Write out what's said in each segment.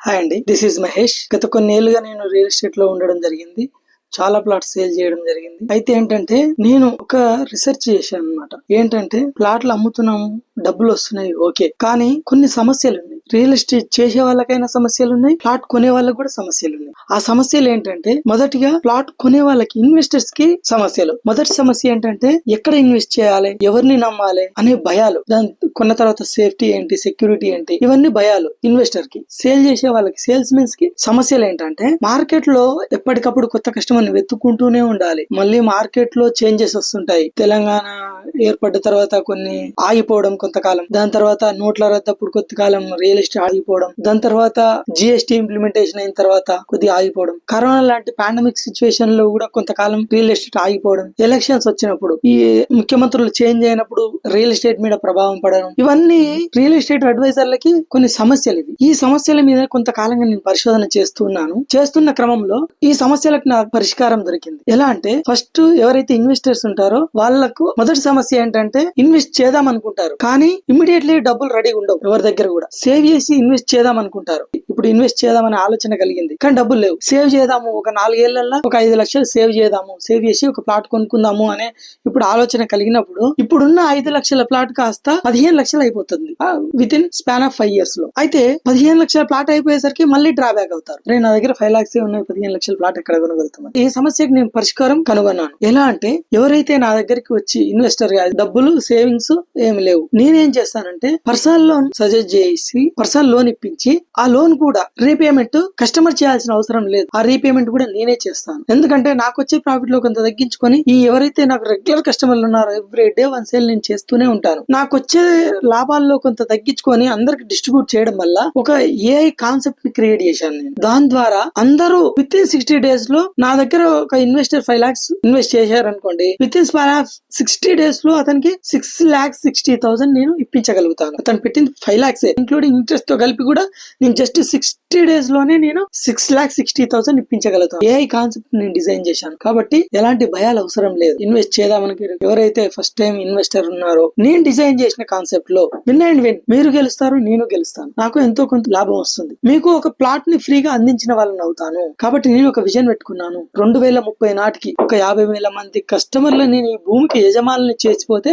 Hi అండి, this is Mahesh. గత కొన్నేళ్లుగా నేను రియల్ ఎస్టేట్ లో ఉండడం జరిగింది. చాలా ప్లాట్స్ సేల్ చేయడం జరిగింది. అయితే ఏంటంటే నేను ఒక రీసెర్చ్ చేశాను అనమాట. ఏంటంటే ప్లాట్లు అమ్ముతున్నాము, డబ్బులు వస్తున్నాయి, ఓకే, కానీ కొన్ని సమస్యలు ఉన్నాయి. రియల్ ఎస్టేట్ చేసే వాళ్ళకైనా సమస్యలు ఉన్నాయి, ప్లాట్ కొనే వాళ్ళకి కూడా సమస్యలు ఉన్నాయి. ఆ సమస్యలు ఏంటంటే, మొదటిగా ప్లాట్ కొనే వాళ్ళకి, ఇన్వెస్టర్స్ కి సమస్యలు. మొదటి సమస్య ఏంటంటే ఎక్కడ ఇన్వెస్ట్ చేయాలి, ఎవరిని నమ్మాలి అనే భయాలు. దాని కొన్న తర్వాత సేఫ్టీ ఏంటి, సెక్యూరిటీ ఏంటి, ఇవన్నీ భయాలు ఇన్వెస్టర్ కి. సేల్ చేసే వాళ్ళకి, సేల్స్ మెన్స్ కి సమస్యలు ఏంటంటే మార్కెట్ లో ఎప్పటికప్పుడు కొత్త కస్టమర్ వెతుక్కుంటూనే ఉండాలి. మళ్ళీ మార్కెట్ లో చేంజెస్ వస్తుంటాయి. తెలంగాణ ఏర్పడ్డ తర్వాత కొన్ని ఆగిపోవడం కొంతకాలం, దాని తర్వాత నోట్ల రద్దప్పుడు కొంతకాలం రియల్ ఎస్టేట్ ఆగిపోవడం, దాని తర్వాత జిఎస్టీ ఇంప్లిమెంటేషన్ అయిన తర్వాత కొద్దిగా ఆగిపోవడం, కరోనా లాంటి పాండమిక్ సిచ్యువేషన్ లో కూడా కొంతకాలం రియల్ ఎస్టేట్ ఆగిపోవడం, ఎలక్షన్స్ వచ్చినప్పుడు, ఈ ముఖ్యమంత్రులు చేంజ్ అయినప్పుడు రియల్ ఎస్టేట్ మీద ప్రభావం పడడం, ఇవన్నీ రియల్ ఎస్టేట్ అడ్వైజర్లకి కొన్ని సమస్యలు. ఇవి ఈ సమస్యల మీద కొంతకాలంగా నేను పరిశోధన చేస్తున్నాను. చేస్తున్న క్రమంలో ఈ సమస్యలకు నాకు పరిష్కారం దొరికింది. ఎలా అంటే, ఫస్ట్ ఎవరైతే ఇన్వెస్టర్స్ ఉంటారో వాళ్ళకు మొదటి సమస్య ఏంటంటే, ఇన్వెస్ట్ చేద్దాం అనుకుంటారు కానీ ఇమ్మీడియట్లీ డబ్బులు రెడీ ఉండవు. ఎవరి దగ్గర కూడా సేవ్ చేసి ఇన్వెస్ట్ చేద్దాం అనుకుంటారు. ఇప్పుడు ఇన్వెస్ట్ చేద్దామనే ఆలోచన కలిగింది కానీ డబ్బులు లేవు. సేవ్ చేద్దాము, ఒక 4 ఏళ్లలో ఒక 5 లక్షలు సేవ్ చేద్దాము, సేవ్ చేసి ఒక ప్లాట్ కొనుక్కుందాము అనే ఇప్పుడు ఆలోచన కలిగినప్పుడు, ఇప్పుడున్న 5 లక్షల ప్లాట్ కాస్త 15 లక్షలు అయిపోతుంది with in span of 5 years లో. అయితే 15 లక్షల ప్లాట్ అయిపోయేసరికి మళ్ళీ డ్రాబ్యాక్ అవుతారు. నా దగ్గర 5 lakhs ఉన్నాయి, 15 లక్షల ప్లాట్ ఎక్కడ కొనగలుగుతాం? ఈ సమస్యకు నేను పరిష్కారం కనుగొన్నాను. ఎలా అంటే, ఎవరైతే నా దగ్గరికి వచ్చి ఇన్వెస్టర్ డబ్బులు సేవింగ్స్ ఏమి లేవు, నేనేం చేస్తానంటే పర్సనల్ లోన్ సజెస్ట్ చేసి పర్సనల్ లోన్ ఇప్పించి, ఆ లోన్ కూడా రీపేమెంట్ కస్టమర్ చేయాల్సిన అవసరం లేదు. ఆ రీపేమెంట్ కూడా నేనే చేస్తాను. ఎందుకంటే నాకు వచ్చే ప్రాఫిట్ లో కొంత తగ్గించుకొని, ఈ ఎవరైతే నాకు రెగ్యులర్ కస్టమర్లు ఉన్నారో ఎవ్రీ డే 1 sale నేను చేస్తూనే ఉంటాను. నాకు వచ్చే లాభాల్లో కొంత తగ్గించుకొని అందరికి డిస్ట్రిబ్యూట్ చేయడం వల్ల ఒక ఏఐ కాన్సెప్ట్ ని క్రియేట్ చేశాను నేను. దాని ద్వారా అందరూ విత్ ఇన్ 60 days లో, నా దగ్గర ఒక ఇన్వెస్టర్ 5 lakhs ఇన్వెస్ట్ చేశారనుకోండి, విత్ ఇన్ 60 days లో అతనికి 6,60,000 నేను ఇప్పించగలుగుతాను. అతను పెట్టింది 5 lakhs ఇంక్లూడింగ్ ఇంట్రెస్ట్ తో కలిపి కూడా నేను జస్ట్ 60 days లోనే నేను 6,60,000 ఇప్పించగలుగుతాను. ఏఐ కాన్సెప్ట్ నేను డిజైన్ చేశాను కాబట్టి ఎలాంటి భయాలు అవసరం లేదు. ఇన్వెస్ట్ చేద్దామని ఎవరైతే ఫస్ట్ టైం ఇన్వెస్టర్ ఉన్నారో, నేను డిజైన్ చేసిన కాన్సెప్ట్ లో విన్ అండ్ విన్, మీరు గెలుస్తారు, నేను గెలుస్తాను, నాకు ఎంతో కొంత లాభం వస్తుంది, మీకు ఒక ప్లాట్ ని ఫ్రీగా అందించిన వాళ్ళని అవుతాను. కాబట్టి నేను ఒక విజన్ పెట్టుకున్నాను. 2030 నాటికి ఒక 50,000 మంది కస్టమర్లు నేను ఈ భూమికి యజమానుల్ని చేసిపోతే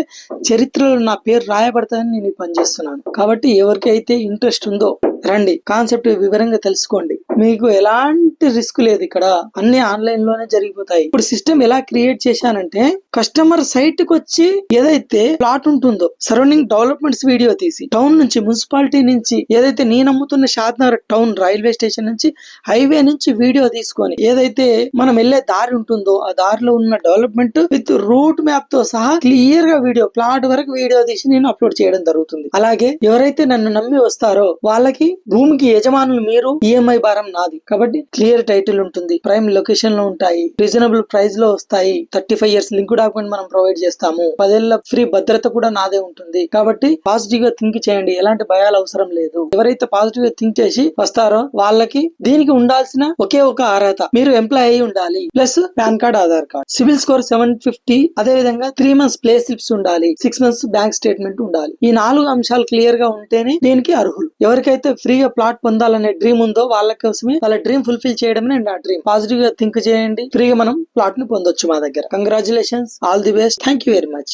చరిత్రలో నా పేరు రాయబడతానని నేను పనిచేస్తున్నాను. కాబట్టి ఎవరికైతే ఇంట్రెస్ట్ ఉందో రండి, కాన్సెప్ట్ వివరంగా తెలుసుకోండి. మీకు ఎలాంటి రిస్క్ లేదు. ఇక్కడ అన్ని ఆన్లైన్ లోనే జరిగిపోతాయి. ఇప్పుడు సిస్టమ్ ఎలా క్రియేట్ చేశానంటే, కస్టమర్ సైట్ కి వచ్చి ఏదైతే ప్లాట్ ఉంటుందో సరౌండింగ్ డెవలప్మెంట్స్ వీడియో తీసి, టౌన్ నుంచి, మున్సిపాలిటీ నుంచి, ఏదైతే నేను అమ్ముతున్న షాద్నగర్ టౌన్ రైల్వే స్టేషన్ నుంచి, హైవే నుంచి వీడియో తీసుకొని, ఏదైతే మనం వెళ్లే దారి ఉంటుందో ఆ దారిలో ఉన్న డెవలప్మెంట్ విత్ రూట్ మ్యాప్ తో సహా క్లియర్ గా వీడియో, ప్లాట్ వరకు వీడియో తీసి నేను అప్లోడ్ చేయడం జరుగుతుంది. అలాగే ఎవరైతే నన్ను నమ్మి వస్తారో వాళ్ళకి, భూమికి యజమానులు మీరు, ఈఎంఐ భారం నాది. కాబట్టి క్లియర్ టైటిల్ ఉంటుంది, ప్రైమ్ లొకేషన్ లో ఉంటాయి, రీజనబుల్ ప్రైస్ లో వస్తాయి, 35 years లింక్ డాక్యుమెంట్ మనం ప్రొవైడ్ చేస్తాము, 10 ఏళ్ల ఫ్రీ భద్రత కూడా నాదే ఉంటుంది. కాబట్టి పాజిటివ్ గా థింక్ చేయండి, ఎలాంటి భయాలు అవసరం లేదు. ఎవరైతే పాజిటివ్ గా థింక్ చేసి వస్తారో వాళ్ళకి దీనికి ఉండాల్సిన ఒకే ఒక అర్హత, మీరు ఎంప్లాయ్ అయి ఉండాలి, plus pan card, Aadhaar card, civil score 750, అదే విధంగా 3 months ప్లే స్లిప్స్ ఉండాలి, 6 months బ్యాంక్ స్టేట్మెంట్ ఉండాలి. ఈ 4 అంశాలు క్లియర్ గా ఉంటేనే దీనికి అర్హులు. ఎవరికైతే ఫ్రీగా ప్లాట్ పొందాలనే డ్రీమ్ ఉందో వాళ్ళ కోసమే, వాళ్ళ డ్రీమ్ ఫుల్ఫిల్ చేయడమే నా డ్రీమ్. పాజిటివ్ గా థింక్ చేయండి, ఫ్రీగా మనం ప్లాట్ ని పొందొచ్చు మా దగ్గర. Congratulations, all the best, thank you very much.